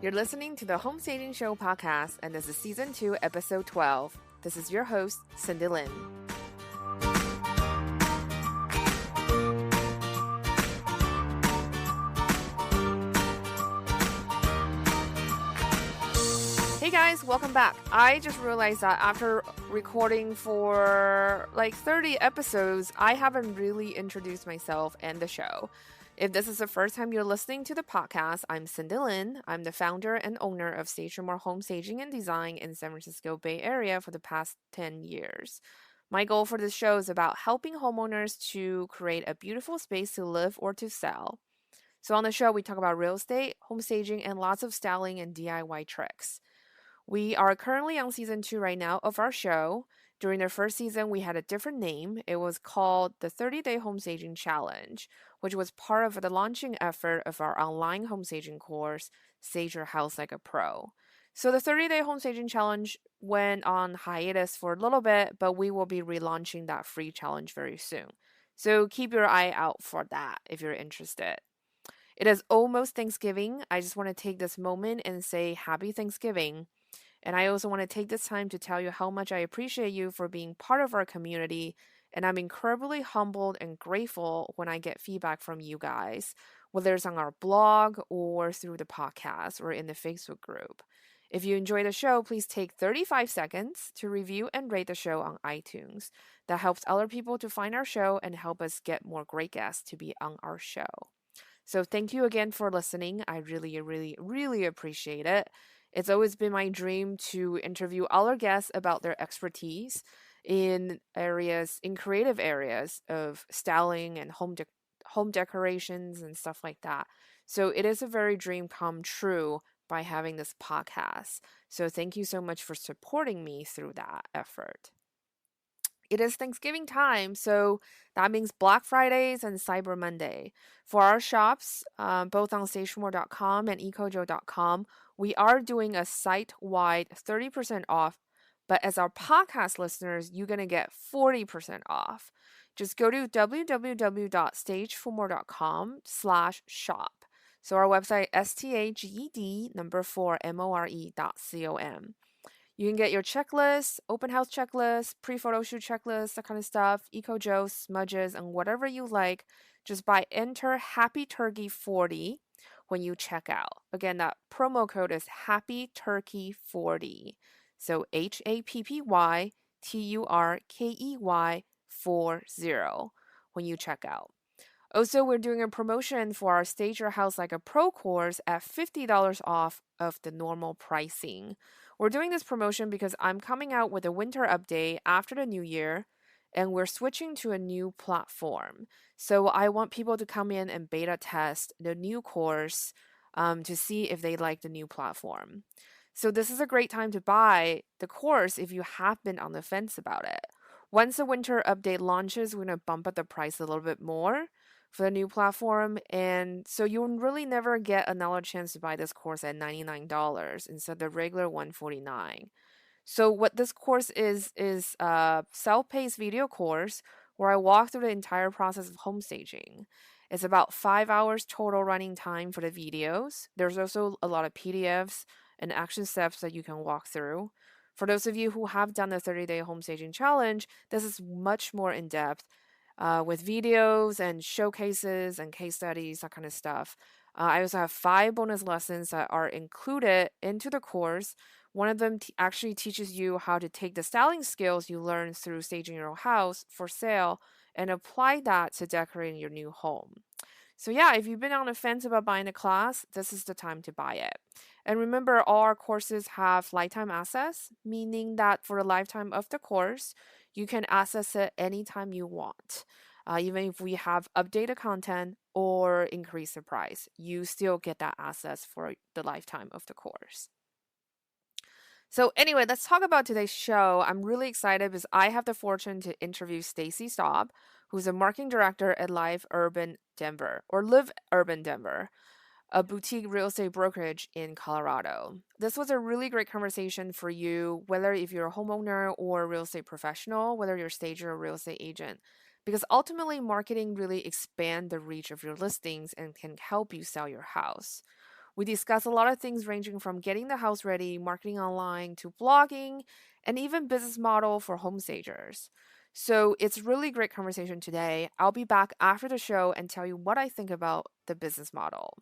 You're listening to the Home Staging Show podcast, and this is Season 2, Episode 12. This is your host, Cindy Lin. Hey guys, welcome back. I just realized that after recording for like 30 episodes, I haven't really introduced myself and the show. If this is the first time you're listening to the podcast, I'm Cindy Lin. I'm the founder and owner of Stage Home Staging and Design in San Francisco Bay Area for the past 10 years. My goal for this show is about helping homeowners to create a beautiful space to live or to sell. So on the show, we talk about real estate, home staging, and lots of styling and DIY tricks. We are currently on season 2 right now of our show. During the first season, we had a different name. It was called the 30-Day Home Staging Challenge, which was part of the launching effort of our online home staging course, Stage Your House Like a Pro. So the 30-Day Home Staging Challenge went on hiatus for a little bit, but we will be relaunching that free challenge very soon. So keep your eye out for that if you're interested. It is almost Thanksgiving. I just want to take this moment and say Happy Thanksgiving. And I also want to take this time to tell you how much I appreciate you for being part of our community. And I'm incredibly humbled and grateful when I get feedback from you guys, whether it's on our blog or through the podcast or in the Facebook group. If you enjoy the show, please take 35 seconds to review and rate the show on iTunes. That helps other people to find our show and help us get more great guests to be on our show. So thank you again for listening. I really appreciate it. It's always been my dream to interview other guests about their expertise in creative areas of styling and home decorations and stuff like that. So it is a very dream come true by having this podcast. So thank you so much for supporting me through that effort. It is Thanksgiving time, so that means Black Fridays and Cyber Monday. For our shops, both on stationmore.com and ecojo.com, we are doing a site-wide 30% off, but as our podcast listeners, you're going to get 40% off. Just go to www.stageformore.com/shop. So our website, STAGED4MORE.com. You can get your checklist, open house checklist, pre-photo shoot checklist, that kind of stuff, EcoJoe, smudges, and whatever you like, just by enter Happy Turkey 40 when you check out. Again, that promo code is Happy Turkey 40. So HAPPYTURKEY 40 when you check out. Also, we're doing a promotion for our Stage Your House Like a Pro course at $50 off of the normal pricing. We're doing this promotion because I'm coming out with a winter update after the new year, and we're switching to a new platform. So I want people to come in and beta test the new course to see if they like the new platform. So this is a great time to buy the course if you have been on the fence about it. Once the winter update launches, we're going to bump up the price a little bit more for the new platform, and so you'll really never get another chance to buy this course at $99 instead of the regular $149. So what this course is a self-paced video course where I walk through the entire process of home staging. It's about 5 hours total running time for the videos. There's also a lot of PDFs and action steps that you can walk through. For those of you who have done the 30-day home staging challenge, this is much more in-depth with videos and showcases and case studies, that kind of stuff. I also have 5 bonus lessons that are included into the course. One of them actually teaches you how to take the styling skills you learned through staging your house for sale and apply that to decorating your new home. So yeah, if you've been on the fence about buying a class, this is the time to buy it. And remember, all our courses have lifetime access, meaning that for the lifetime of the course, you can access it anytime you want. Even if we have updated content or increase the price, you still get that access for the lifetime of the course. So anyway, let's talk about today's show. I'm really excited because I have the fortune to interview Stacie Staub, who's a marketing director at Live Urban Denver, a boutique real estate brokerage in Colorado. This was a really great conversation for you, whether if you're a homeowner or a real estate professional, whether you're a stager or real estate agent, because ultimately marketing really expands the reach of your listings and can help you sell your house. We discuss a lot of things ranging from getting the house ready, marketing online, to blogging, and even business model for home stagers. So it's really great conversation today. I'll be back after the show and tell you what I think about the business model.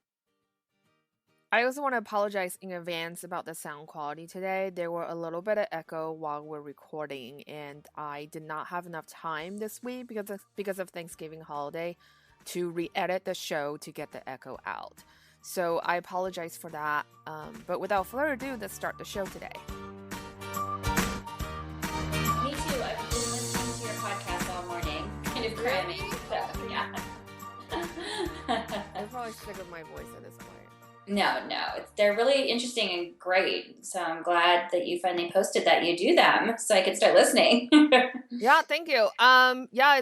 I also want to apologize in advance about the sound quality today. There were a little bit of echo while we're recording, and I did not have enough time this week because of Thanksgiving holiday to re-edit the show to get the echo out. So I apologize for that. But without further ado, let's start the show today. Me too. I've been listening to your podcast all morning, kind of cramming. So, yeah. I'm probably sick of my voice at this point. No, they're really interesting and great. So I'm glad that you finally posted that you do them, so I can start listening. Yeah, thank you. Yeah,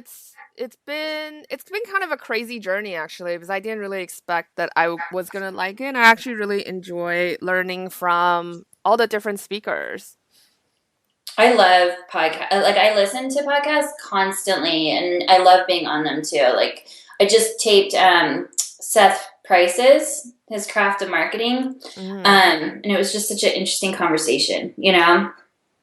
it's been kind of a crazy journey actually, because I didn't really expect that I was gonna like it. And I actually really enjoy learning from all the different speakers. I love podcasts. Like, I listen to podcasts constantly, and I love being on them too. Like, I just taped Seth Price's his craft of marketing, and it was just such an interesting conversation, you know?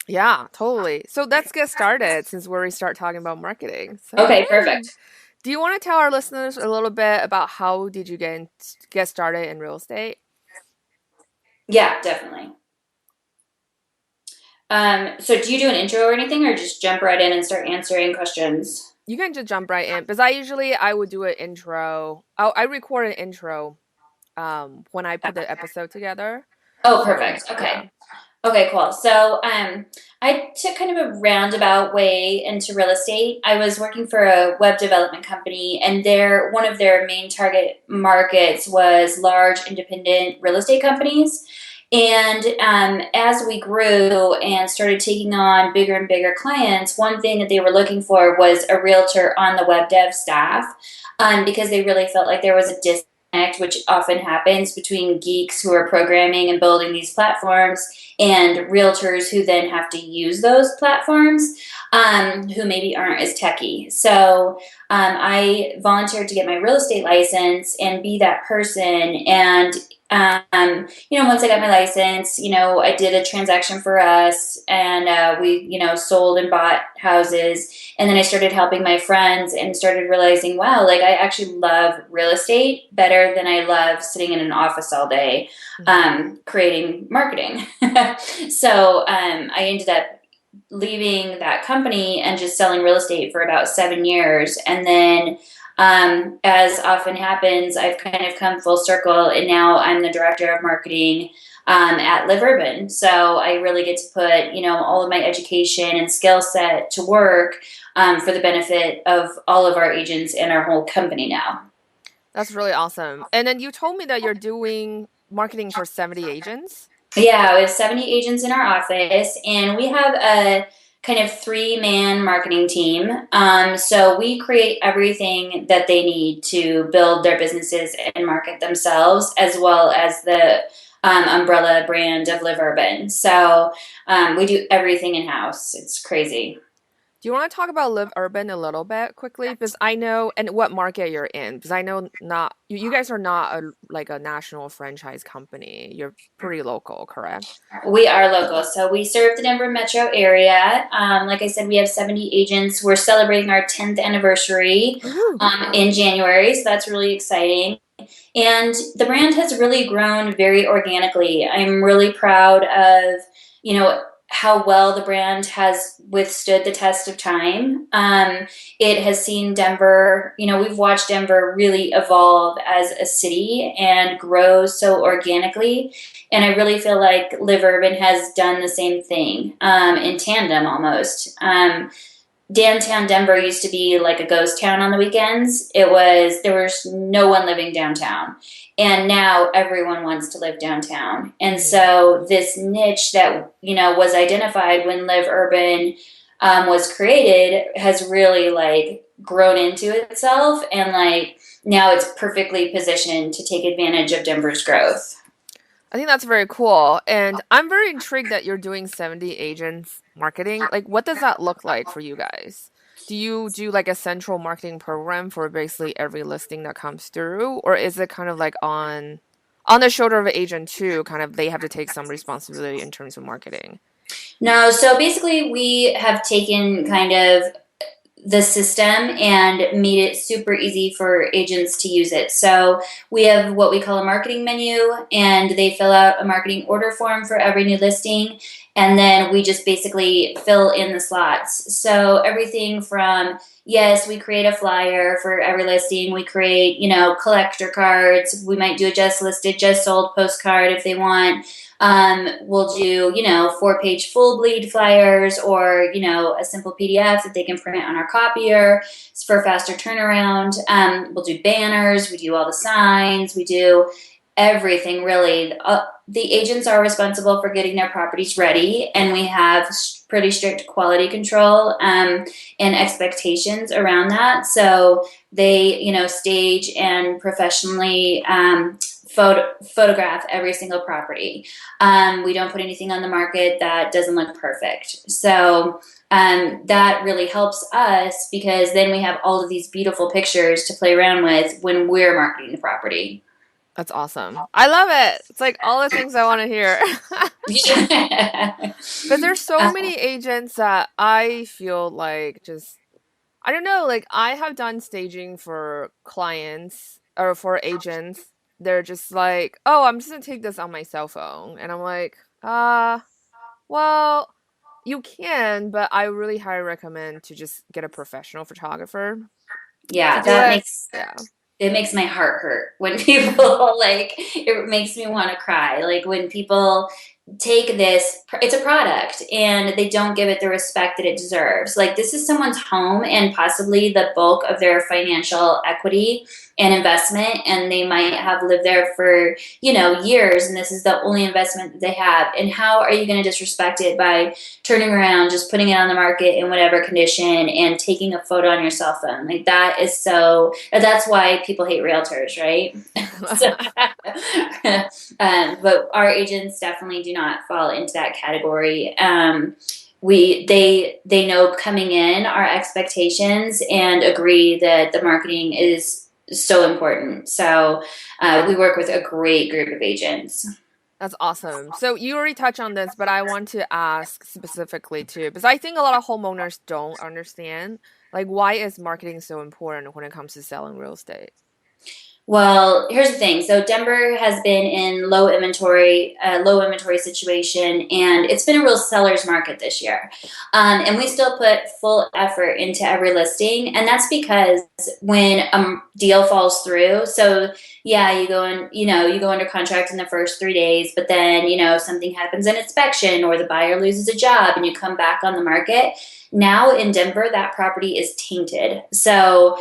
Yeah, totally. So let's get started since we already start talking about marketing. So, Okay, perfect. do you want to tell our listeners a little bit about how did you get started in real estate? Yeah, definitely. So do you do an intro or anything, or just jump right in and start answering questions? You can just jump right in, because I would do an intro. I record an intro when I put the episode together. Oh, perfect. Okay. Yeah. Okay, cool. So I took kind of a roundabout way into real estate. I was working for a web development company, and one of their main target markets was large independent real estate companies. And as we grew and started taking on bigger and bigger clients, one thing that they were looking for was a realtor on the web dev staff, because they really felt like there was a disconnect, which often happens between geeks who are programming and building these platforms and realtors who then have to use those platforms, who maybe aren't as techy. So I volunteered to get my real estate license and be that person. And once I got my license, I did a transaction for us, and we, sold and bought houses. And then I started helping my friends and started realizing, wow, like, I actually love real estate better than I love sitting in an office all day, creating marketing. So I ended up leaving that company and just selling real estate for about 7 years. And then as often happens, I've kind of come full circle, and now I'm the director of marketing at Live Urban. So I really get to put, all of my education and skill set to work for the benefit of all of our agents and our whole company now. That's really awesome. And then you told me that you're doing marketing for 70 agents? Yeah, we have 70 agents in our office, and we have a kind of 3-man marketing team. So we create everything that they need to build their businesses and market themselves, as well as the umbrella brand of Live Urban. So we do everything in-house. It's crazy. Do you want to talk about Live Urban a little bit quickly? Because I know, and what market you're in, because I know not you guys are not a national franchise company. You're pretty local, correct? We are local. So we serve the Denver metro area. Like I said, we have 70 agents. We're celebrating our 10th anniversary in January. So that's really exciting. And the brand has really grown very organically. I'm really proud of, how well the brand has withstood the test of time. It has seen Denver, we've watched Denver really evolve as a city and grow so organically. And I really feel like Live Urban has done the same thing, in tandem almost. Downtown Denver used to be like a ghost town on the weekends. There was no one living downtown. And now everyone wants to live downtown. And so this niche that, was identified when Live Urban was created has really grown into itself. And now it's perfectly positioned to take advantage of Denver's growth. I think that's very cool. And I'm very intrigued that you're doing 70 agents marketing. What does that look like for you guys? Do you do a central marketing program for basically every listing that comes through? Or is it kind of on on the shoulder of an agent too, kind of they have to take some responsibility in terms of marketing? No, so basically we have taken kind of the system and made it super easy for agents to use it. So we have what we call a marketing menu, and they fill out a marketing order form for every new listing. And then we just basically fill in the slots. So everything from, yes, we create a flyer for every listing. We create, collector cards. We might do a just listed, just sold postcard if they want. We'll do, 4-page full bleed flyers, or, a simple PDF that they can print on our copier for faster turnaround. We'll do banners. We do all the signs. We do everything, really. The agents are responsible for getting their properties ready, and we have pretty strict quality control and expectations around that. So they, stage and professionally photograph every single property. We don't put anything on the market that doesn't look perfect. So that really helps us, because then we have all of these beautiful pictures to play around with when we're marketing the property. That's awesome. I love it. It's like all the things I want to hear. But there's so many agents that I feel like I don't know, like I have done staging for clients or for agents. They're just like, oh, I'm just going to take this on my cell phone. And I'm like, well, you can, but I really highly recommend to just get a professional photographer. Yeah, it makes my heart hurt when people it makes me want to cry. Like when people take this, it's a product, and they don't give it the respect that it deserves. Like, this is someone's home and possibly the bulk of their financial equity and investment, and they might have lived there for years, and this is the only investment that they have. And how are you going to disrespect it by turning around, just putting it on the market in whatever condition and taking a photo on your cell phone? Like, that's why people hate realtors, right? But our agents definitely do not fall into that category. They know coming in our expectations and agree that the marketing is so important. So we work with a great group of agents. That's awesome. So you already touched on this, but I want to ask specifically too, because I think a lot of homeowners don't understand, like, why is marketing so important when it comes to selling real estate? Well, here's the thing. So Denver has been in low inventory situation, and it's been a real seller's market this year. And we still put full effort into every listing, and that's because when a deal falls through, so yeah, you go under contract in the first 3 days, but then something happens in inspection, or the buyer loses a job, and you come back on the market. Now in Denver, that property is tainted. So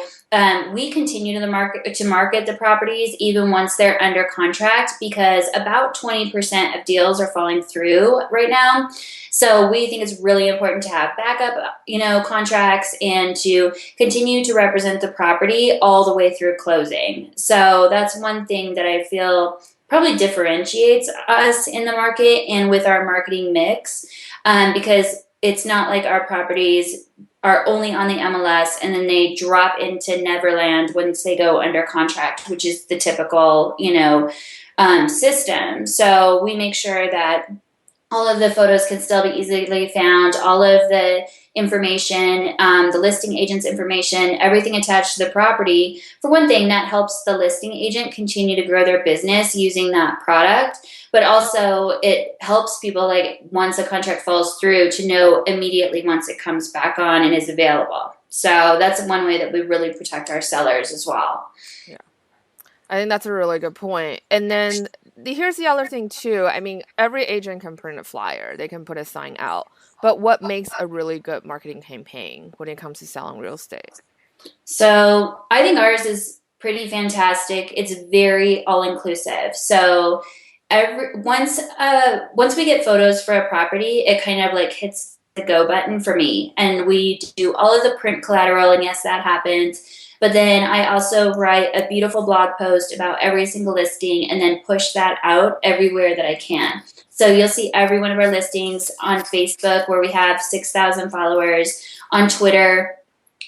we continue to market the properties even once they're under contract, because about 20% of deals are falling through right now. So we think it's really important to have backup, contracts, and to continue to represent the property all the way through closing. So that's one thing that I feel probably differentiates us in the market and with our marketing mix, because it's not like our properties are only on the MLS and then they drop into Neverland once they go under contract, which is the typical, system. So we make sure that all of the photos can still be easily found, all of the information, the listing agent's information, everything attached to the property. For one thing, that helps the listing agent continue to grow their business using that product. But also it helps people, like, once a contract falls through, to know immediately once it comes back on and is available. So that's one way that we really protect our sellers as well. Yeah, I think that's a really good point. And then here's the other thing too. I mean, every agent can print a flyer. They can put a sign out. But what makes a really good marketing campaign when it comes to selling real estate? So I think ours is pretty fantastic. It's very all-inclusive. So once we get photos for a property, it kind of like hits the go button for me, and we do all of the print collateral, and yes, that happens. But then I also write a beautiful blog post about every single listing and then push that out everywhere that I can. So you'll see every one of our listings on Facebook, where we have 6,000 followers, on Twitter,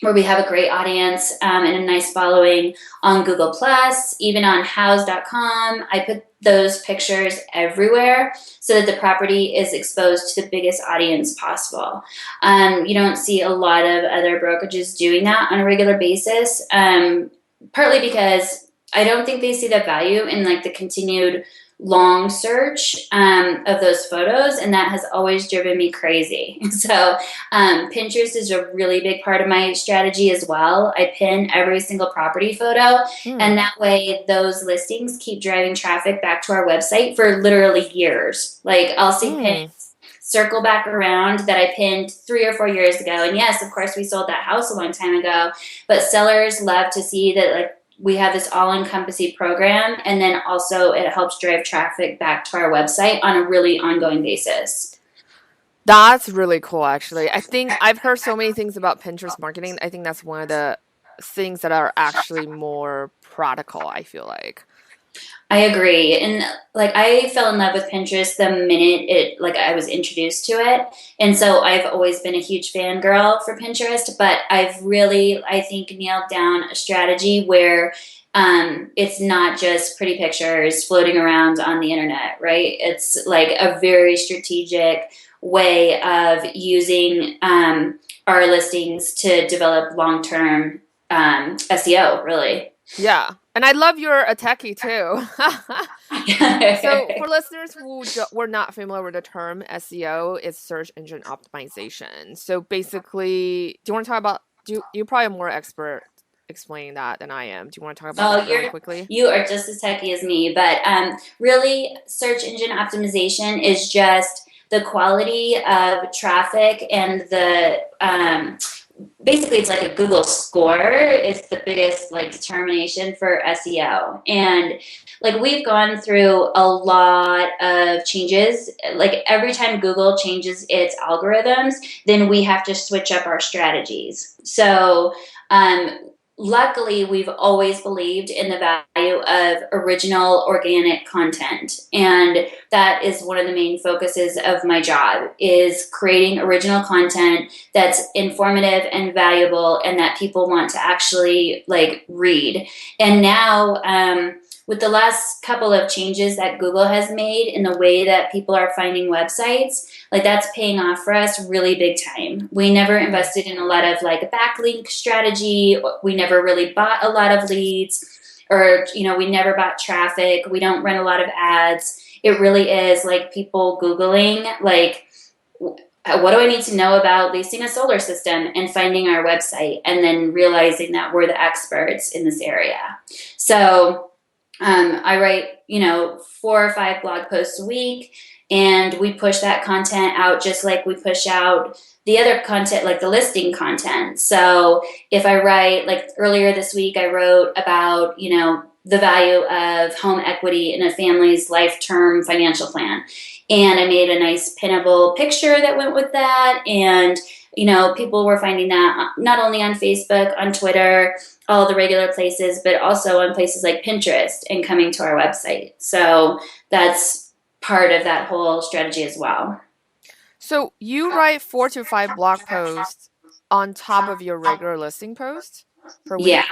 where we have a great audience and a nice following on Google Plus, even on house.com. I put those pictures everywhere so that the property is exposed to the biggest audience possible. You don't see a lot of other brokerages doing that on a regular basis, partly because I don't think they see the value in like the continued long search of those photos, and that has always driven me crazy. So Pinterest is a really big part of my strategy as well. I pin every single property photo, and that way those listings keep driving traffic back to our website for literally years. Like I'll see pins circle back around that I pinned 3 or 4 years ago, and yes, of course we sold that house a long time ago, but sellers love to see that like we have this all-encompassing program, and then also it helps drive traffic back to our website on a really ongoing basis. That's really cool, actually. I think I've heard so many things about Pinterest marketing. I think that's one of the things that are actually more practical, I feel like. I agree. And like I fell in love with Pinterest the minute I was introduced to it. And so I've always been a huge fangirl for Pinterest, but I've really, I think, nailed down a strategy where it's not just pretty pictures floating around on the internet, right? It's like a very strategic way of using our listings to develop long-term SEO, really. Yeah. And I love you're a techie too. So for listeners who were not familiar with the term SEO, it's search engine optimization. So basically, do you want to talk about, you're probably more expert explaining that than I am. Do you want to talk about that really quickly? You are just as techie as me, but really search engine optimization is just the quality of traffic and the basically it's like a Google score. It's the biggest like determination for SEO. And like we've gone through a lot of changes. Like every time Google changes its algorithms, then we have to switch up our strategies. So luckily, we've always believed in the value of original organic content. And that is one of the main focuses of my job, is creating original content that's informative and valuable and that people want to actually like read. And now, with the last couple of changes that Google has made in the way that people are finding websites, like that's paying off for us really big time. We never invested in a lot of like backlink strategy. We never really bought a lot of leads, or, we never bought traffic. We don't run a lot of ads. It really is like people Googling, like, what do I need to know about leasing a solar system, and finding our website and then realizing that we're the experts in this area. So I write, 4 or 5 blog posts a week, and we push that content out just like we push out the other content, like the listing content. So if I write, like earlier this week, I wrote about, the value of home equity in a family's life term financial plan. And I made a nice pinnable picture that went with that. And, people were finding that not only on Facebook, on Twitter, all the regular places, but also on places like Pinterest and coming to our website. So that's part of that whole strategy as well. So you write 4 to 5 blog posts on top of your regular listing post per week? Yeah.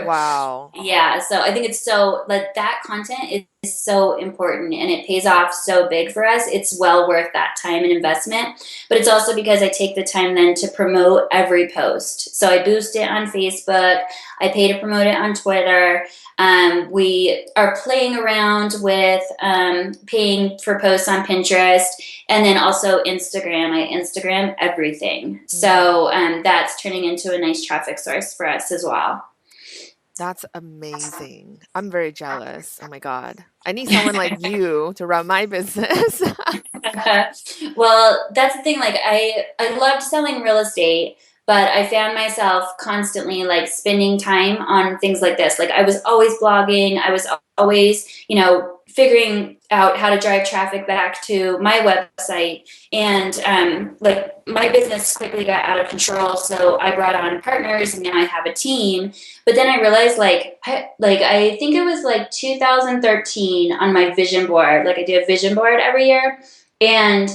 Wow. Yeah. So I think it's so like that content is so important, and it pays off so big for us. It's well worth that time and investment, but it's also because I take the time then to promote every post. So I boost it on Facebook. I pay to promote it on Twitter. We are playing around with paying for posts on Pinterest, and then also Instagram. I Instagram everything. So that's turning into a nice traffic source for us as well. That's amazing. I'm very jealous. Oh my God. I need someone like you to run my business. Well, that's the thing. Like I loved selling real estate, but I found myself constantly like spending time on things like this. Like I was always blogging. I was always, figuring out how to drive traffic back to my website. And like my business quickly got out of control. So I brought on partners, and now I have a team. But then I realized I think it was like 2013 on my vision board. Like I do a vision board every year. And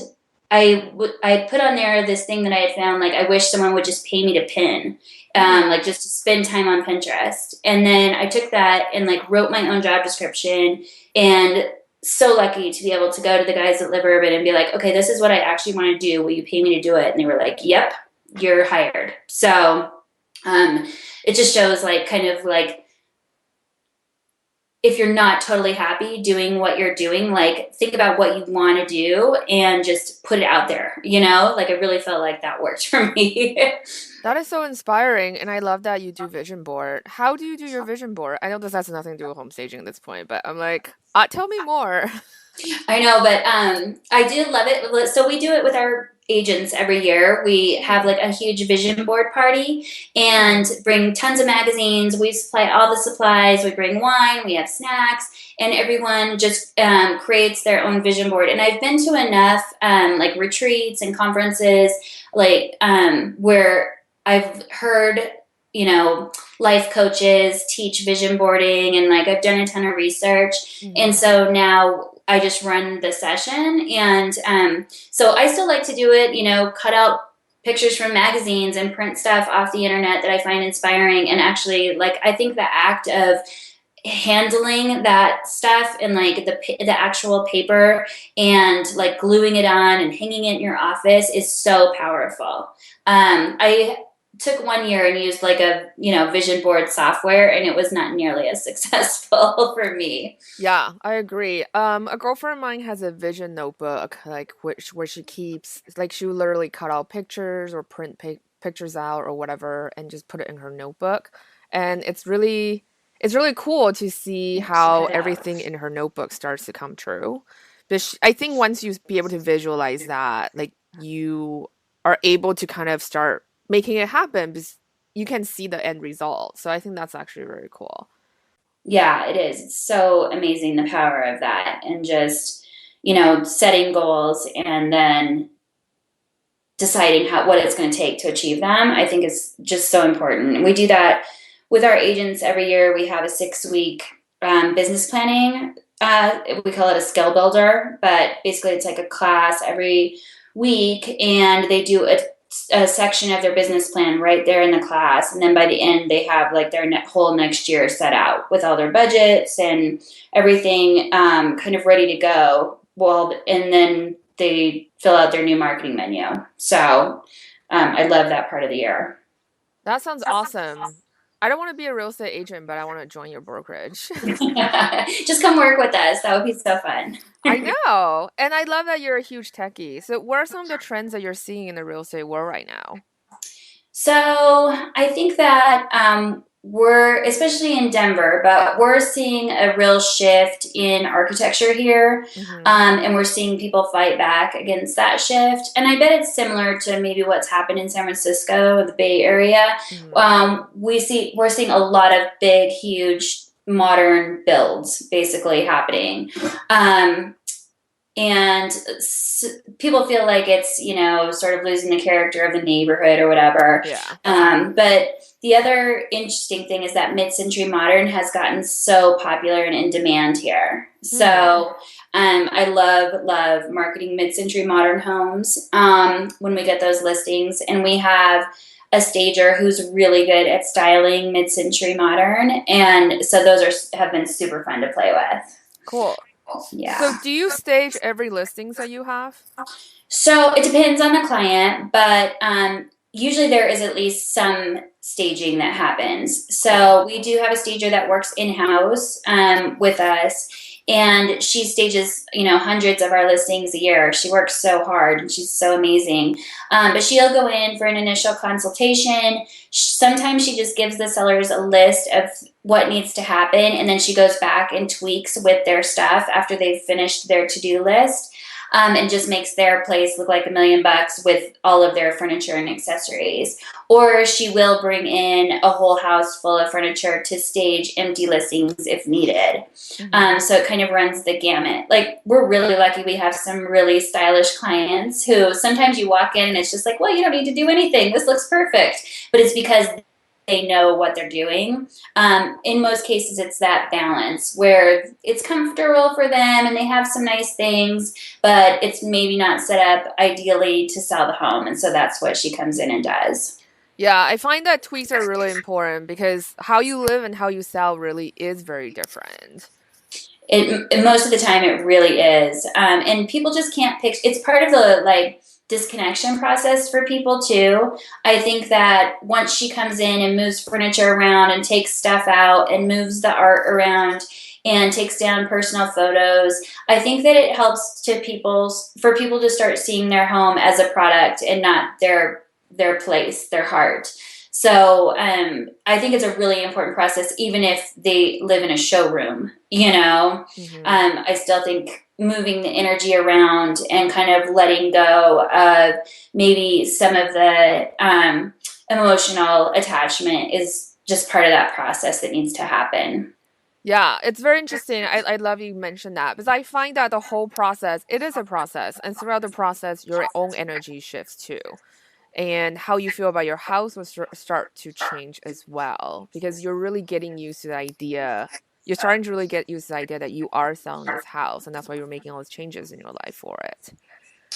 I put on there this thing that I had found, like, I wish someone would just pay me to pin, like just to spend time on Pinterest. And then I took that and like wrote my own job description, and so lucky to be able to go to the guys at Live Urban and be like, okay, this is what I actually want to do. Will you pay me to do it? And they were like, yep, you're hired. So it just shows like kind of like, if you're not totally happy doing what you're doing, like think about what you want to do and just put it out there, like I really felt like that worked for me. That is so inspiring, and I love that you do vision board. How do you do your vision board? I know this has nothing to do with home staging at this point, but I'm like, tell me more. I know, but I do love it. So we do it with our agents every year. We have like a huge vision board party and bring tons of magazines. We supply all the supplies. We bring wine. We have snacks, and everyone just creates their own vision board. And I've been to enough like retreats and conferences, like where I've heard, life coaches teach vision boarding, and like I've done a ton of research. And so now I just run the session. And so I still like to do it, cut out pictures from magazines and print stuff off the internet that I find inspiring. And actually, like, I think the act of handling that stuff and like the actual paper and like gluing it on and hanging it in your office is so powerful. I took 1 year and used like a vision board software, and it was not nearly as successful for me. Yeah, I agree. A girlfriend of mine has a vision notebook, like where she keeps, like, she would literally cut out pictures or print pictures out or whatever and just put it in her notebook. And it's really cool to see how everything in her notebook starts to come true. But I think once you be able to visualize that, like, you are able to kind of start making it happen because you can see the end result. So I think that's actually very cool. Yeah, it is. It's so amazing, the power of that, and just, setting goals and then deciding what it's going to take to achieve them, I think is just so important. And we do that with our agents every year. We have a 6-week business planning. We call it a skill builder, but basically it's like a class every week, and they do a section of their business plan right there in the class. And then by the end, they have like their whole next year set out with all their budgets and everything kind of ready to go. Well, and then they fill out their new marketing menu. So I love that part of the year. That sounds awesome. I don't want to be a real estate agent, but I want to join your brokerage. Just come work with us. That would be so fun. I know. And I love that you're a huge techie. So what are some of the trends that you're seeing in the real estate world right now? So I think that we're, especially in Denver, but we're seeing a real shift in architecture here. And we're seeing people fight back against that shift. And I bet it's similar to maybe what's happened in San Francisco, the Bay Area. We're seeing a lot of big, huge modern builds basically happening. And people feel like it's, sort of losing the character of the neighborhood or whatever. Yeah. But the other interesting thing is that mid-century modern has gotten so popular and in demand here. So I love marketing mid-century modern homes when we get those listings. And we have a stager who's really good at styling mid-century modern. And so those have been super fun to play with. Cool. Yeah. So do you stage every listings that you have? So it depends on the client, but usually there is at least some staging that happens. So we do have a stager that works in-house with us, and she stages, hundreds of our listings a year. She works so hard, and she's so amazing. But she'll go in for an initial consultation. Sometimes she just gives the sellers a list of what needs to happen, and then she goes back and tweaks with their stuff after they've finished their to-do list. And just makes their place look like $1 million with all of their furniture and accessories. Or she will bring in a whole house full of furniture to stage empty listings if needed. So it kind of runs the gamut. Like, we're really lucky we have some really stylish clients who sometimes you walk in and it's just like, well, you don't need to do anything. This looks perfect. But it's because they know what they're doing. In most cases, it's that balance where it's comfortable for them and they have some nice things, but it's maybe not set up ideally to sell the home. And so that's what she comes in and does. Yeah, I find that tweaks are really important because how you live and how you sell really is very different. Most of the time it really is, and people just can't picture. It's part of the like disconnection process for people too. I think that once she comes in and moves furniture around and takes stuff out and moves the art around and takes down personal photos, I think that it helps to people for people to start seeing their home as a product and not their place, their heart. So I think it's a really important process, even if they live in a showroom. Hmm. I still think moving the energy around and kind of letting go of maybe some of the emotional attachment is just part of that process that needs to happen. Yeah, it's very interesting. I love you mentioned that because I find that the whole process, it is a process. And throughout the process, your own energy shifts too. And how you feel about your house will start to change as well because you're really getting used to the idea. You're starting to really get used to the idea that you are selling this house, and that's why you're making all those changes in your life for it.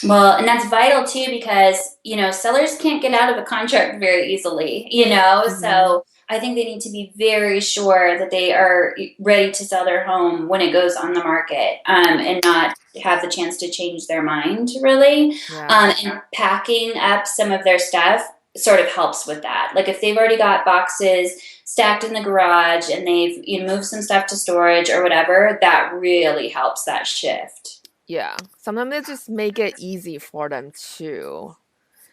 Well, and that's vital too because, sellers can't get out of a contract very easily, Hmm. so I think they need to be very sure that they are ready to sell their home when it goes on the market, and not have the chance to change their mind, really. Yeah. And packing up some of their stuff sort of helps with that. Like if they've already got boxes stacked in the garage and they've moved some stuff to storage or whatever, that really helps that shift. Yeah. Sometimes they just make it easy for them too.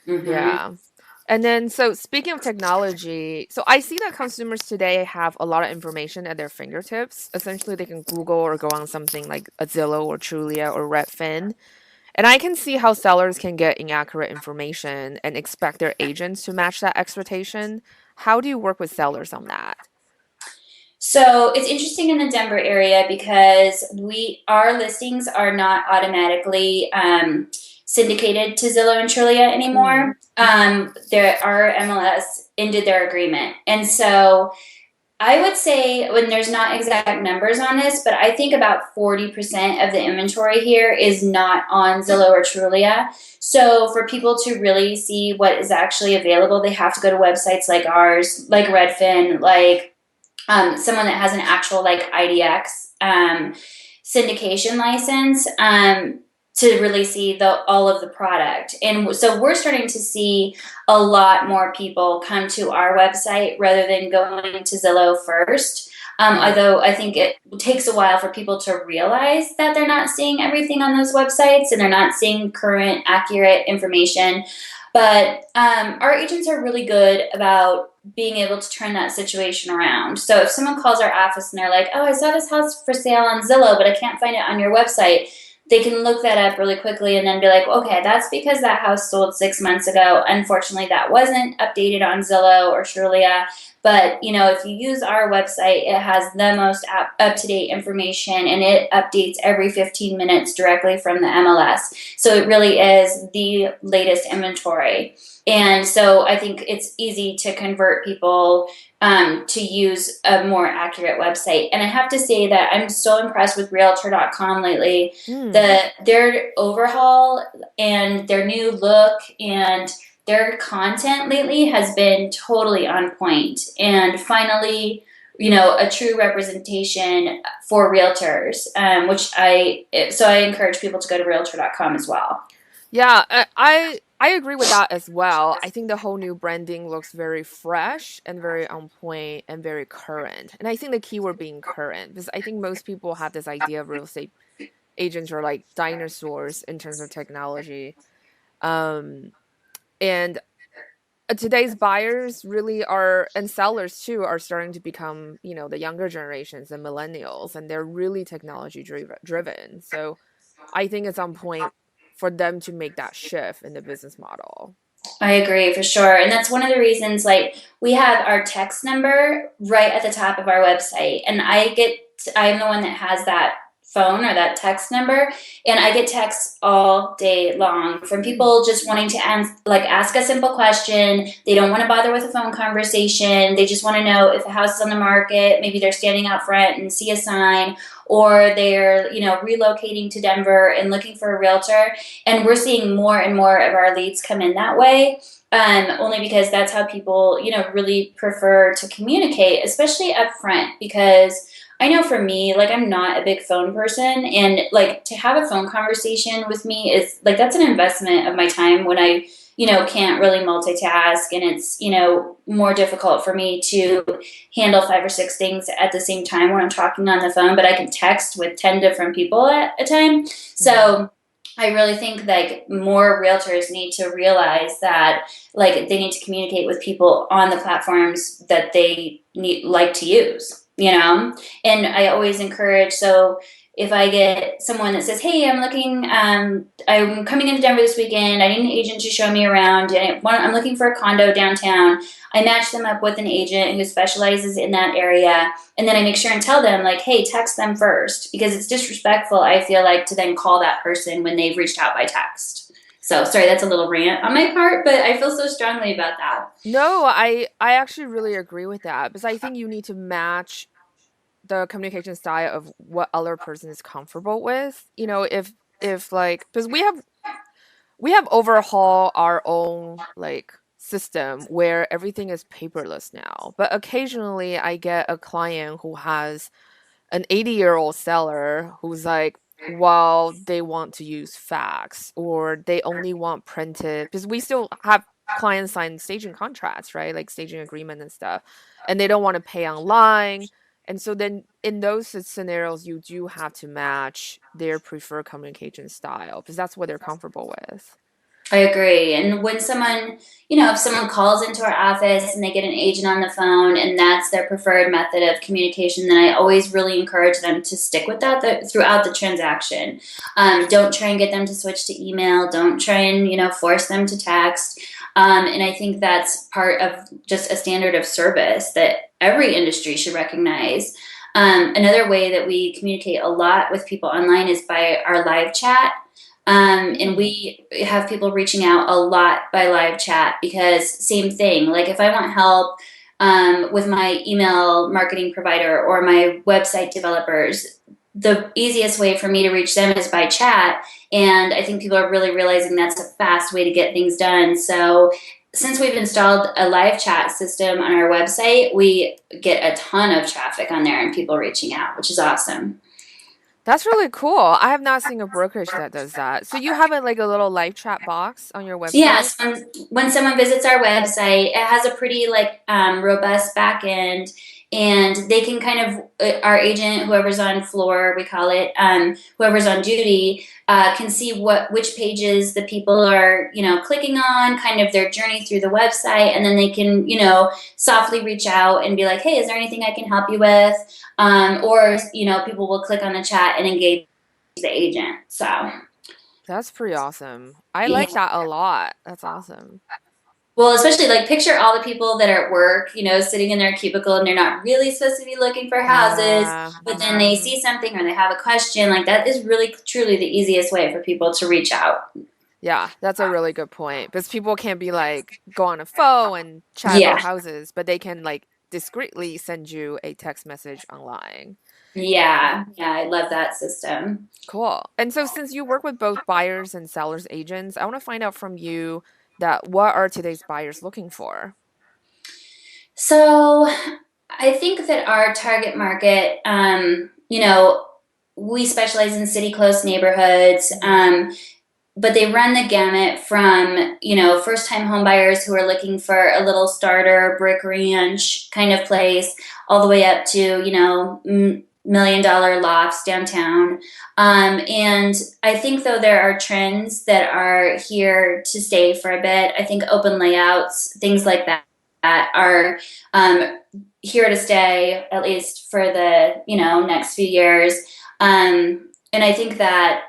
Hmm. Yeah. And then, so speaking of technology, so I see that consumers today have a lot of information at their fingertips. Essentially, they can Google or go on something like a Zillow or Trulia or Redfin. And I can see how sellers can get inaccurate information and expect their agents to match that expectation. How do you work with sellers on that? So it's interesting in the Denver area because our listings are not automatically syndicated to Zillow and Trulia Mm. anymore. Our MLS ended their agreement, and so I would say when there's not exact numbers on this, but I think about 40% of the inventory here is not on Zillow or Trulia. So for people to really see what is actually available, they have to go to websites like ours, like Redfin, like someone that has an actual like IDX syndication license, to really see all of the product. And so we're starting to see a lot more people come to our website rather than going to Zillow first. Right. Although I think it takes a while for people to realize that they're not seeing everything on those websites and they're not seeing current, accurate information. But our agents are really good about being able to turn that situation around. So if someone calls our office and they're like, "Oh, I saw this house for sale on Zillow, but I can't find it on your website," they can look that up really quickly and then be like, "Okay, that's because that house sold 6 months ago. Unfortunately, that wasn't updated on Zillow or Trulia. But if you use our website, it has the most up-to-date information and it updates every 15 minutes directly from the MLS. So it really is the latest inventory." And so I think it's easy to convert people to use a more accurate website. And I have to say that I'm so impressed with Realtor.com lately. Mm. Their overhaul and their new look and their content lately has been totally on point. And finally, a true representation for realtors, so I encourage people to go to Realtor.com as well. Yeah, I agree with that as well. I think the whole new branding looks very fresh and very on point and very current. And I think the key word being current because I think most people have this idea of real estate agents are like dinosaurs in terms of technology. Um, and today's buyers really are, and sellers too, are starting to become, the younger generations, the millennials, and they're really technology driven. So I think it's on point for them to make that shift in the business model. I agree for sure. And that's one of the reasons, like, we have our text number right at the top of our website. And I'm the one that has that phone or that text number, and I get texts all day long from people just wanting to ask a simple question. They don't want to bother with a phone conversation. They just want to know if the house is on the market. Maybe they're standing out front and see a sign, or they're, relocating to Denver and looking for a realtor. And we're seeing more and more of our leads come in that way. Only because that's how people, really prefer to communicate, especially up front. Because I know for me, like, I'm not a big phone person, and like to have a phone conversation with me is like, that's an investment of my time when I, can't really multitask, and it's, more difficult for me to handle 5 or 6 things at the same time when I'm talking on the phone, but I can text with 10 different people at a time. So I really think like more realtors need to realize that like they need to communicate with people on the platforms that they like to use. And I always encourage, so if I get someone that says, hey, I'm coming into Denver this weekend, I need an agent to show me around, and I'm looking for a condo downtown, I match them up with an agent who specializes in that area. And then I make sure and tell them, like, hey, text them first, because it's disrespectful, I feel like, to then call that person when they've reached out by text. So sorry, that's a little rant on my part, but I feel so strongly about that. No, I actually really agree with that, because I think you need to match the communication style of what other person is comfortable with. If like, because we have overhauled our own like system where everything is paperless now. But occasionally I get a client who has an 80-year-old seller who's like, well, they want to use fax, or they only want printed, because we still have clients sign staging contracts, right? Like staging agreement and stuff. And they don't want to pay online. And so then in those scenarios, you do have to match their preferred communication style, because that's what they're comfortable with. I agree. And when if someone calls into our office and they get an agent on the phone and that's their preferred method of communication, then I always really encourage them to stick with that throughout the transaction. Don't try and get them to switch to email. Don't try and, force them to text. And I think that's part of just a standard of service that every industry should recognize. Another way that we communicate a lot with people online is by our live chat. And we have people reaching out a lot by live chat, because same thing, like if I want help with my email marketing provider or my website developers, the easiest way for me to reach them is by chat. And I think people are really realizing that's a fast way to get things done. So since we've installed a live chat system on our website, we get a ton of traffic on there and people reaching out, which is awesome. That's really cool. I have not seen a brokerage that does that. So you have like a little live chat box on your website? Yes, when someone visits our website, it has a pretty robust back end, and they can kind of our agent, whoever's on floor, we call it, whoever's on duty, can see which pages the people are clicking on, kind of their journey through the website, and then they can softly reach out and be like, hey, is there anything I can help you with? Or people will click on the chat and engage the agent. So. That's pretty awesome. I Yeah. like that a lot. That's awesome. Well, especially like picture all the people that are at work, sitting in their cubicle, and they're not really supposed to be looking for houses, Yeah. but then they see something or they have a question. Like, that is really truly the easiest way for people to reach out. Yeah, that's a really good point. Because people can't be like go on a phone and chat Yeah. about houses, but they can like discreetly send you a text message online. Yeah. Yeah. I love that system. Cool. And so since you work with both buyers and sellers agents, I want to find out from you that what are today's buyers looking for? So I think that our target market, we specialize in city close neighborhoods. But they run the gamut from, first time home buyers who are looking for a little starter brick ranch kind of place, all the way up to, $1 million lofts downtown. And I think, though, there are trends that are here to stay for a bit. I think open layouts, things like that are here to stay, at least for the, next few years. And I think that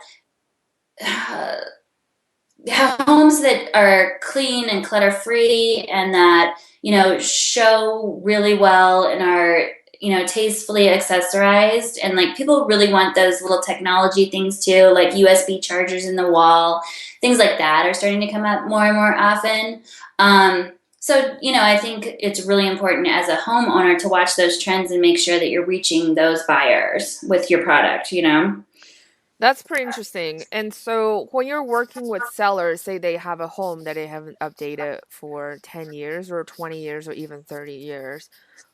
homes that are clean and clutter free and that show really well and are tastefully accessorized. And like people really want those little technology things too, like USB chargers in the wall, things like that are starting to come up more and more often. So, I think it's really important as a homeowner to watch those trends and make sure that you're reaching those buyers with your product. That's pretty interesting. And so when you're working with sellers, say they have a home that they haven't updated for 10 years or 20 years or even 30 years,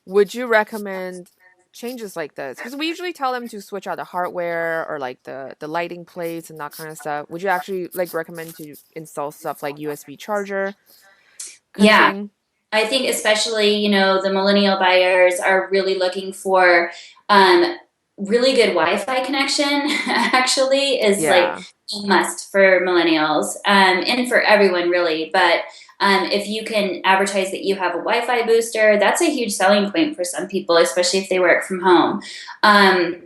would you recommend changes like this? Because we usually tell them to switch out the hardware or like the lighting plates and that kind of stuff. Would you actually like recommend to install stuff like USB charger kind of Yeah. thing? I think especially, the millennial buyers are really looking for um, really good Wi-Fi connection actually is like Yeah. a must for millennials and for everyone really. But if you can advertise that you have a Wi-Fi booster, that's a huge selling point for some people, especially if they work from home. Um,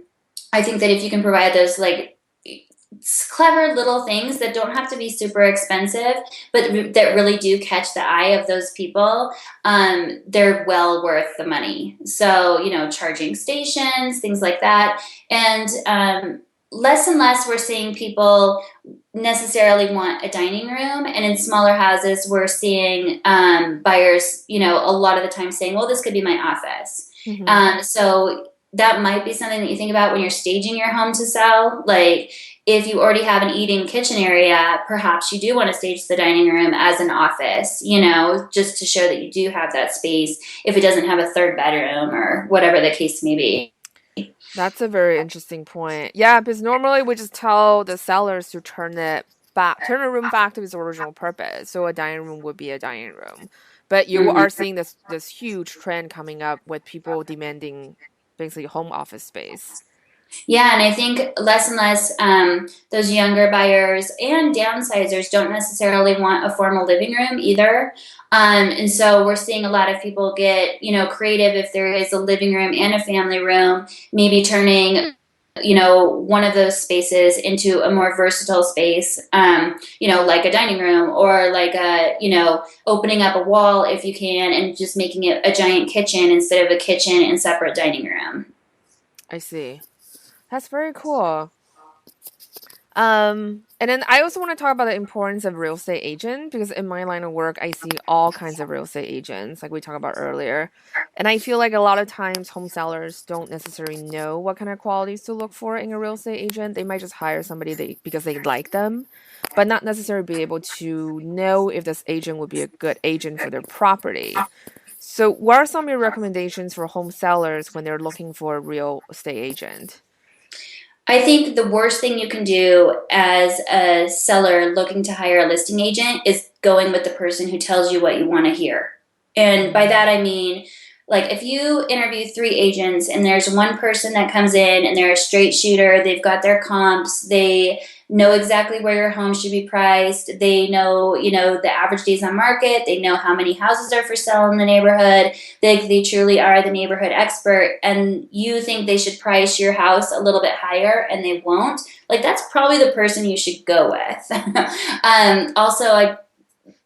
I think that if you can provide those like clever little things that don't have to be super expensive, but that really do catch the eye of those people, they're well worth the money. So, charging stations, things like that. And less and less we're seeing people necessarily want a dining room. And in smaller houses, we're seeing buyers, a lot of the time saying, well, this could be my office. Hmm. So that might be something that you think about when you're staging your home to sell. Like if you already have an eating kitchen area, perhaps you do want to stage the dining room as an office, just to show that you do have that space if it doesn't have a third bedroom or whatever the case may be. That's a very interesting point. Yeah, because normally we just tell the sellers to turn a room back to its original purpose. So a dining room would be a dining room. But you Mhm. are seeing this huge trend coming up with people demanding basically home office space. Yeah, and I think less and less those younger buyers and downsizers don't necessarily want a formal living room either. And so we're seeing a lot of people get, creative if there is a living room and a family room, maybe turning, one of those spaces into a more versatile space, like a dining room or like opening up a wall if you can and just making it a giant kitchen instead of a kitchen and separate dining room. I see. That's very cool. And then I also want to talk about the importance of real estate agent because in my line of work, I see all kinds of real estate agents, like we talked about earlier. And I feel like a lot of times home sellers don't necessarily know what kind of qualities to look for in a real estate agent. They might just hire somebody because they like them, but not necessarily be able to know if this agent would be a good agent for their property. So, what are some of your recommendations for home sellers when they're looking for a real estate agent? I think the worst thing you can do as a seller looking to hire a listing agent is going with the person who tells you what you want to hear. And by Mm, that, I mean, like if you interview three agents and there's one person that comes in and they're a straight shooter, they've got their comps, they know exactly where your home should be priced, they know, the average days on market, they know how many houses are for sale in the neighborhood, they truly are the neighborhood expert, and you think they should price your house a little bit higher and they won't, like that's probably the person you should go with. Also, I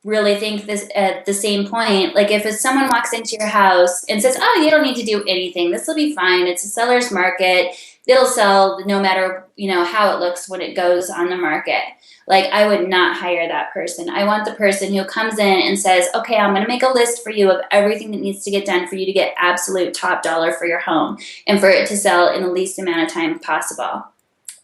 really think this at the same point, like if someone walks into your house and says, oh, you don't need to do anything, this will be fine, it's a seller's market, it'll sell no matter how it looks when it goes on the market, like I would not hire that person. I want the person who comes in and says, okay, I'm going to make a list for you of everything that needs to get done for you to get absolute top dollar for your home and for it to sell in the least amount of time possible.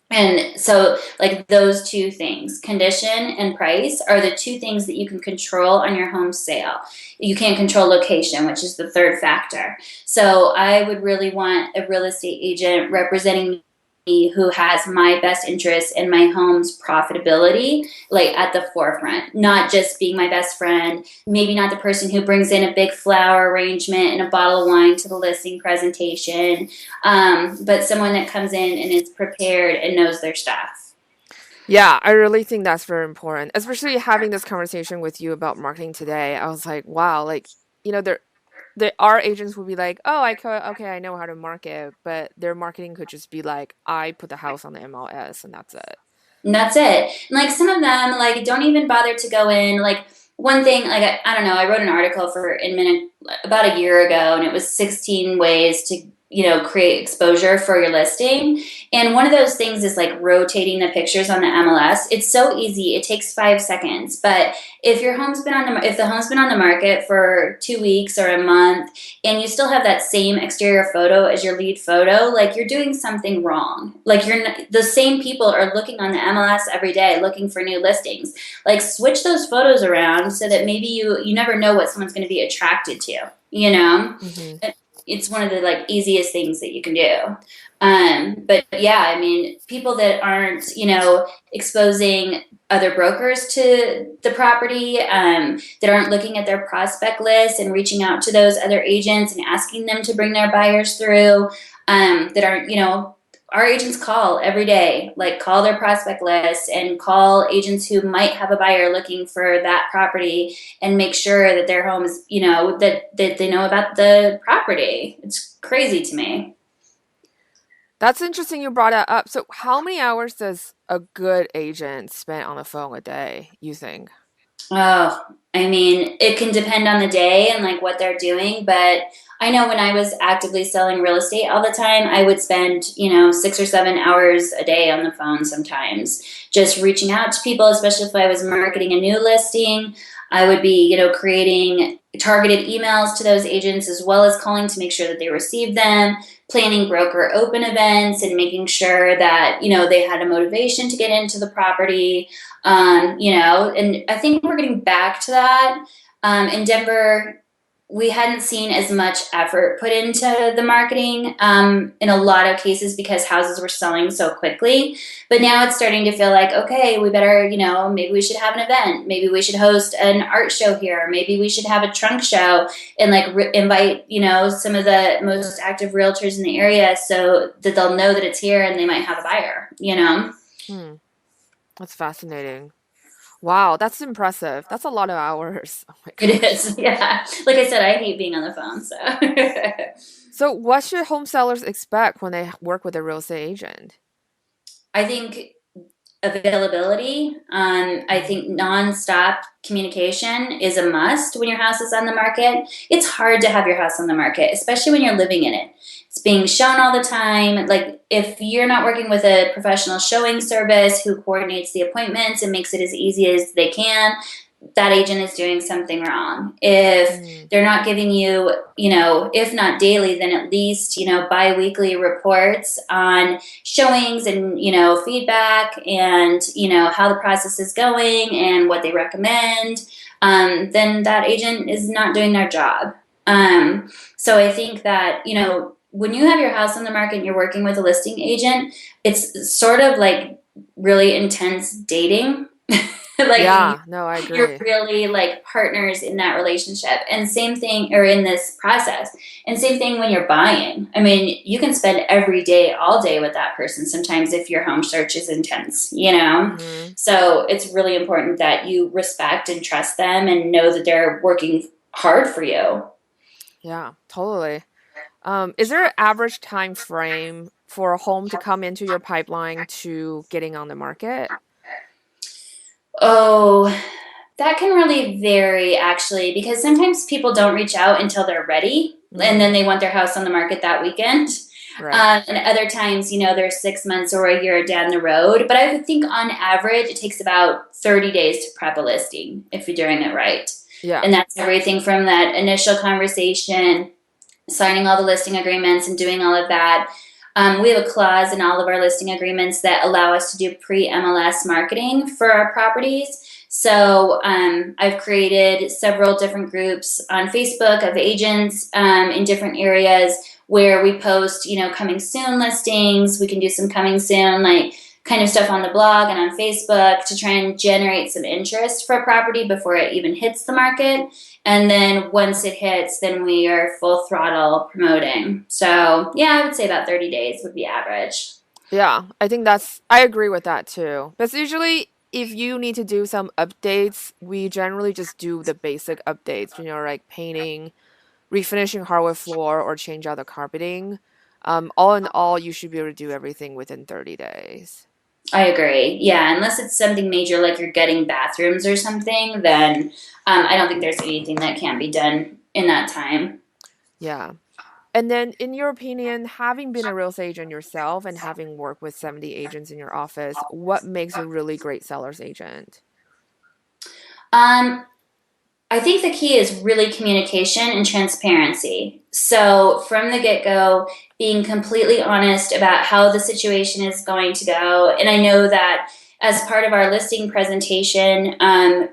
And so, like those two things, condition and price, are the two things that you can control on your home sale. You can't control location, which is the third factor. So, I would really want a real estate agent representing me who has my best interest in my home's profitability, like at the forefront, not just being my best friend, maybe not the person who brings in a big flower arrangement and a bottle of wine to the listing presentation, but someone that comes in and is prepared and knows their stuff. Yeah, I really think that's very important, especially having this conversation with you about marketing today. I was like, wow, like, there are agents would be like, oh, okay, I know how to market, but their marketing could just be like, I put the house on the MLS and that's it. And that's it. And like some of them, like don't even bother to go in. Like one thing, like I don't know, I wrote an article for Inman about a year ago, and it was 16 ways to create exposure for your listing. And one of those things is like rotating the pictures on the MLS. It's so easy. It takes 5 seconds. But if if the home's been on the market for 2 weeks or a month, and you still have that same exterior photo as your lead photo, like you're doing something wrong. Like the same people are looking on the MLS every day looking for new listings. Like switch those photos around so that maybe you never know what someone's going to be attracted to, you know? Mm-hmm. It's one of the like easiest things that you can do. But yeah, I mean, people that aren't, exposing other brokers to the property, that aren't looking at their prospect list and reaching out to those other agents and asking them to bring their buyers through, that aren't, our agents call every day, like call their prospect list and call agents who might have a buyer looking for that property and make sure that their home is, that they know about the property. It's crazy to me. That's interesting you brought that up. So, how many hours does a good agent spend on the phone a day, you think? Oh, I mean, it can depend on the day and like what they're doing, but I know when I was actively selling real estate all the time, I would spend, 6 or 7 hours a day on the phone sometimes, just reaching out to people, especially if I was marketing a new listing. I would be, creating targeted emails to those agents as well as calling to make sure that they receive them, planning broker open events and making sure that, they had a motivation to get into the property. And I think we're getting back to that. In Denver, we hadn't seen as much effort put into the marketing in a lot of cases because houses were selling so quickly. But now it's starting to feel like, okay, we better, maybe we should have an event. Maybe we should host an art show here. Maybe we should have a trunk show and like invite, some of the most active realtors in the area so that they'll know that it's here and they might have a buyer. Hmm. That's fascinating. Wow, that's impressive. That's a lot of hours. Oh my It gosh. is, yeah. Like I said, I hate being on the phone, so. So, what should home sellers expect when they work with a real estate agent? I think availability. I Mm. think nonstop communication is a must when your house is on the market. It's hard to have your house on the market, especially when you're living in it. It's being shown all the time. Like if you're not working with a professional showing service who coordinates the appointments and makes it as easy as they can, that agent is doing something wrong. If Mm. they're not giving you, if not daily, then at least, bi-weekly reports on showings and, feedback and, how the process is going and what they recommend, then that agent is not doing their job. So I think that, when you have your house on the market and you're working with a listing agent, it's sort of like really intense dating. Like Yeah, no, I you're agree. really like partners in that relationship, and same thing, or in this process, and same thing when you're buying. I mean, you can spend every day all day with that person sometimes if your home search is intense. Hmm. So it's really important that you respect and trust them and know that they're working hard for you. Yeah, totally. Is there an average time frame for a home to come into your pipeline to getting on the market? Oh, that can really vary actually, because sometimes people don't reach out until they're ready and Mm, then they want their house on the market that weekend. right. And other times, they're 6 months or a year down the road. But I would think on average, it takes about 30 days to prep a listing if you're doing it right. Yeah. And that's everything from that initial conversation, signing all the listing agreements and doing all of that. We have a clause in all of our listing agreements that allow us to do pre-MLS marketing for our properties. So I've created several different groups on Facebook of agents in different areas where we post, coming soon listings. We can do some coming soon, like kind of stuff on the blog and on Facebook to try and generate some interest for a property before it even hits the market. And then once it hits, then we are full throttle promoting. So yeah, I would say about 30 days would be average. Yeah, I agree with that too. But usually, if you need to do some updates, we generally just do the basic updates, like painting, refinishing hardwood floor, or change out the carpeting. All in all, you should be able to do everything within 30 days. I agree. Yeah, unless it's something major like you're getting bathrooms or something, then I don't think there's anything that can't be done in that time. Yeah. And then, in your opinion, having been a real estate agent yourself and having worked with 70 agents in your office, what makes a really great seller's agent? Um, I think the key is really communication and transparency. So from the get-go, being completely honest about how the situation is going to go. And I know that as part of our listing presentation,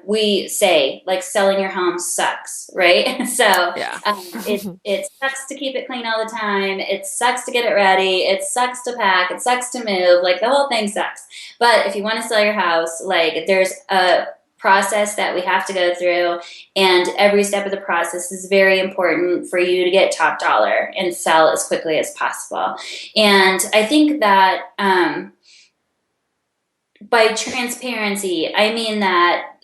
we say, like, selling your home sucks, right? So Yeah. it sucks to keep it clean all the time. It sucks to get it ready. It sucks to pack. It sucks to move. Like, the whole thing sucks. But if you want to sell your house, like, there's a process that we have to go through, and every step of the process is very important for you to get top dollar and sell as quickly as possible. And I think that by transparency, I mean that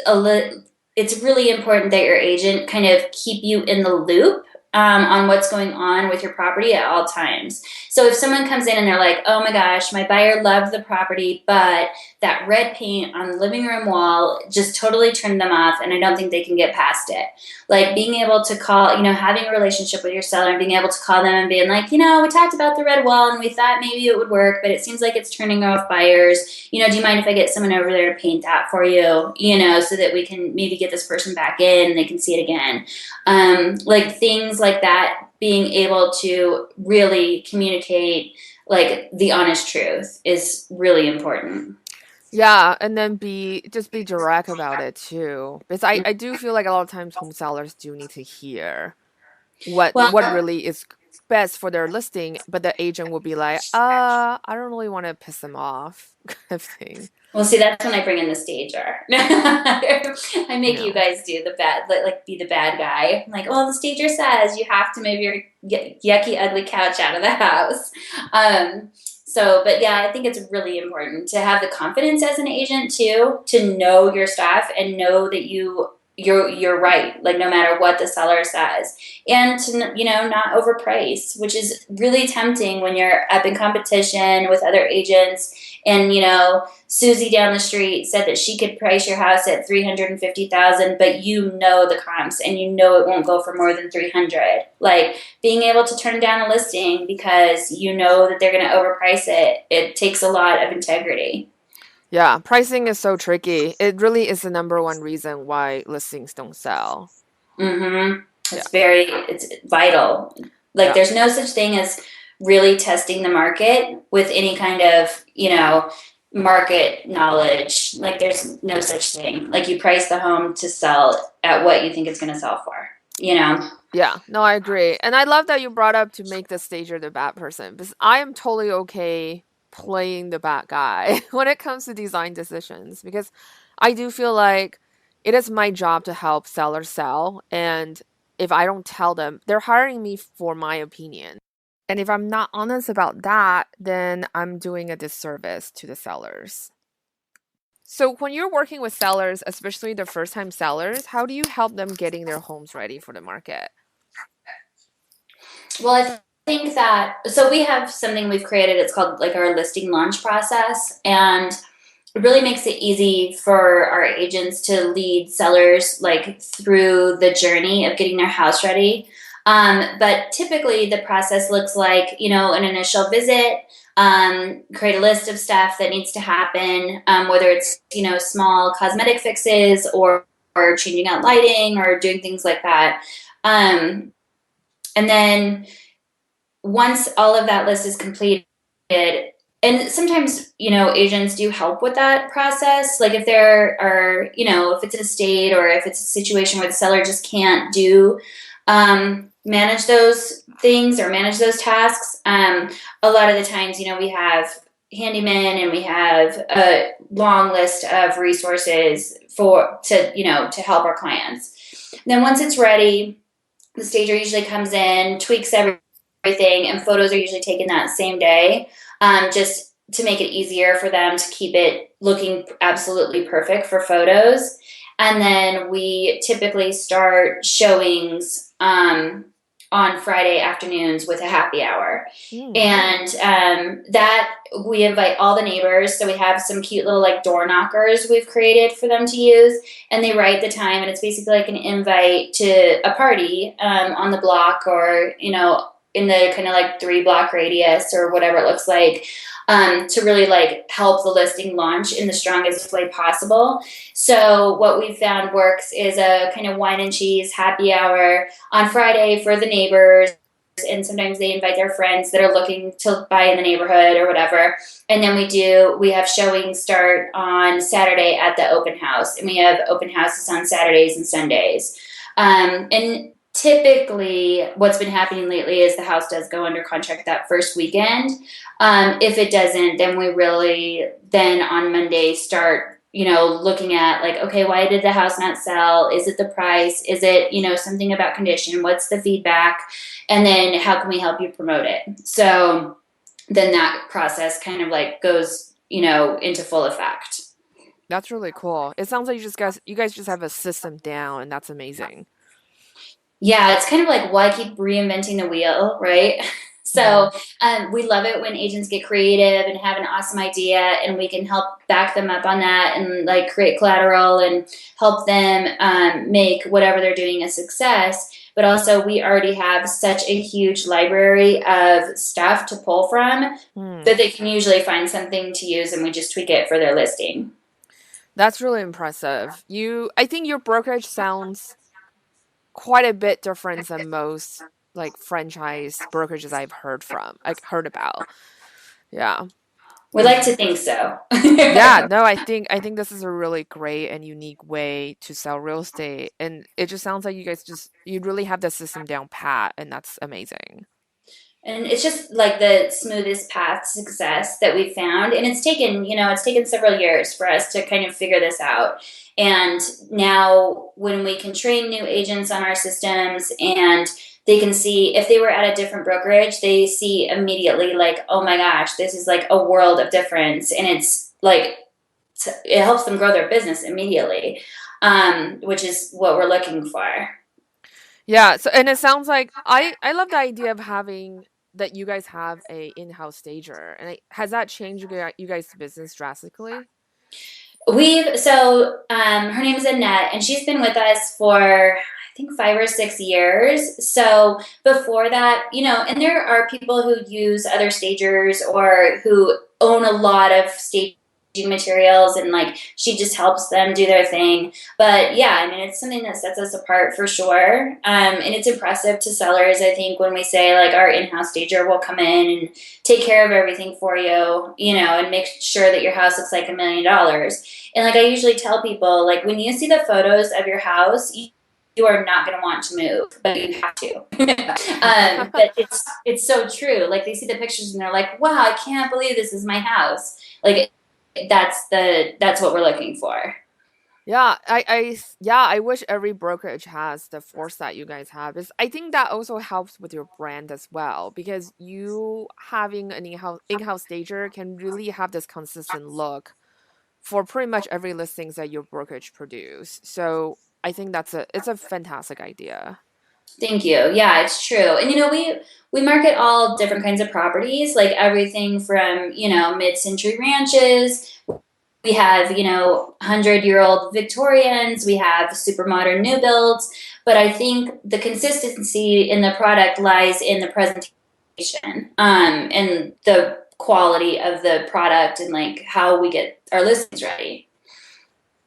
it's really important that your agent kind of keep you in the loop on what's going on with your property at all times. So if someone comes in and they're like, oh my gosh, my buyer loved the property, but that red paint on the living room wall just totally turned them off, and I don't think they can get past it. Like, being able to call, having a relationship with your seller and being able to call them and being like, we talked about the red wall and we thought maybe it would work, but it seems like it's turning off buyers. Do you mind if I get someone over there to paint that for you, so that we can maybe get this person back in and they can see it again. Like, things like that, being able to really communicate, like, the honest truth is really important. Yeah, and then just be direct about it too. Because I do feel like a lot of times home sellers do need to hear what Well, really is best for their listing, but the agent will be like, I don't really want to piss them off, kind of thing. Well, see, that's when I bring in the stager. I make Yeah. you guys do the bad, like, be the bad guy. I'm like, well, the stager says you have to move your yucky, ugly couch out of the house. But yeah, I think it's really important to have the confidence as an agent too, to know your stuff and know that you're right, like, no matter what the seller says, and to not overprice, which is really tempting when you're up in competition with other agents. And Susie down the street said that she could price your house at $350,000, but the comps, and it won't go for more than 300. Like, being able to turn down a listing because that they're going to overprice it, it takes a lot of integrity. Yeah, pricing is so tricky. It really is the number one reason why listings don't sell. Mm-hmm. Yeah. It's vital. Like, Yeah. there's no such thing as really testing the market with any kind of, market knowledge. Like, there's no such thing. Like, you price the home to sell at what you think it's going to sell for, Yeah, no, I agree. And I love that you brought up to make the stager the bad person, because I am totally okay playing the bad guy when it comes to design decisions, because I do feel like it is my job to help sellers sell. And if I don't tell them, they're hiring me for my opinion. And if I'm not honest about that, then I'm doing a disservice to the sellers. So when you're working with sellers, especially the first time sellers, how do you help them getting their homes ready for the market? Well, I think that, so we have something we've created. It's called, like, our listing launch process. And it really makes it easy for our agents to lead sellers, like, through the journey of getting their house ready. But typically the process looks like, an initial visit, create a list of stuff that needs to happen, whether it's, small cosmetic fixes or changing out lighting or doing things like that. And then once all of that list is completed, and sometimes, agents do help with that process. Like, if there are, if it's an estate or if it's a situation where the seller just can't manage those things or manage those tasks. A lot of the times, we have handymen and we have a long list of resources to help our clients. And then once it's ready, the stager usually comes in, tweaks everything, and photos are usually taken that same day, just to make it easier for them to keep it looking absolutely perfect for photos. And then we typically start showings on Friday afternoons with a happy hour. And that we invite all the neighbors. So we have some cute little, like, door knockers we've created for them to use, and they write the time, and it's basically like an invite to a party on the block, or in the kind of like 3 block radius or whatever it looks like, to really like help the listing launch in the strongest way possible. So what we've found works is a kind of wine and cheese happy hour on Friday for the neighbors. And sometimes they invite their friends that are looking to buy in the neighborhood or whatever. And then we have showings start on Saturday at the open house. And we have open houses on Saturdays and Sundays. And typically what's been happening lately is the house does go under contract that first weekend. If it doesn't, then we really then on Monday start, looking at like, okay, why did the house not sell? Is it the price? Is it, something about condition? What's the feedback? And then how can we help you promote it? So then that process kind of like goes, into full effect. That's really cool. It sounds like you guys just have a system down, and that's amazing. Yeah, it's kind of like why keep reinventing the wheel, right? So we love it when agents get creative and have an awesome idea, and we can help back them up on that and like create collateral and help them make whatever they're doing a success. But also, we already have such a huge library of stuff to pull from that they can usually find something to use, and we just tweak it for their listing. That's really impressive. I think your brokerage sounds quite a bit different than most like franchise brokerages I've heard about. Yeah. We like to think so. Yeah, no, I think this is a really great and unique way to sell real estate, and it just sounds like you really have the system down pat, and that's amazing. And it's just like the smoothest path to success that we've found. And it's taken several years for us to kind of figure this out. And now when we can train new agents on our systems and they can see if they were at a different brokerage, they see immediately like, oh my gosh, this is like a world of difference. And it's like, it helps them grow their business immediately, which is what we're looking for. Yeah, so and it sounds like I love the idea of having that you guys have a in-house stager, and has that changed you guys' business drastically? Her name is Annette, and she's been with us for I think 5 or 6 years. So before that, and there are people who use other stagers or who own a lot of staging materials, and like she just helps them do their thing. But yeah, I mean, it's something that sets us apart for sure. And it's impressive to sellers, I think, when we say like our in-house stager will come in and take care of everything for you, and make sure that your house looks like $1 million. And like I usually tell people, like when you see the photos of your house, you are not going to want to move, but you have to. But it's so true. Like they see the pictures and they're like, "Wow, I can't believe this is my house." Like that's what we're looking for. Yeah, I wish every brokerage has the foresight you guys have. I think that also helps with your brand as well, because you having an in-house stager can really have this consistent look for pretty much every listings that your brokerage produce. So I think it's a fantastic idea. Thank you. Yeah, it's true. And we market all different kinds of properties, like everything from, mid-century ranches. We have, 100-year-old Victorians, we have super modern new builds, but I think the consistency in the product lies in the presentation, and the quality of the product and like how we get our listings ready.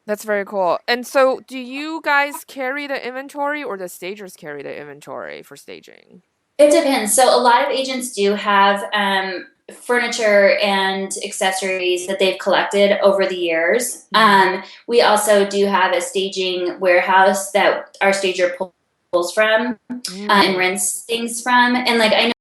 That's very cool. And so, do you guys carry the inventory, or the stagers carry the inventory for staging? It depends. So a lot of agents do have furniture and accessories that they've collected over the years. We also do have a staging warehouse that our stager pulls from and rents things from. And like I know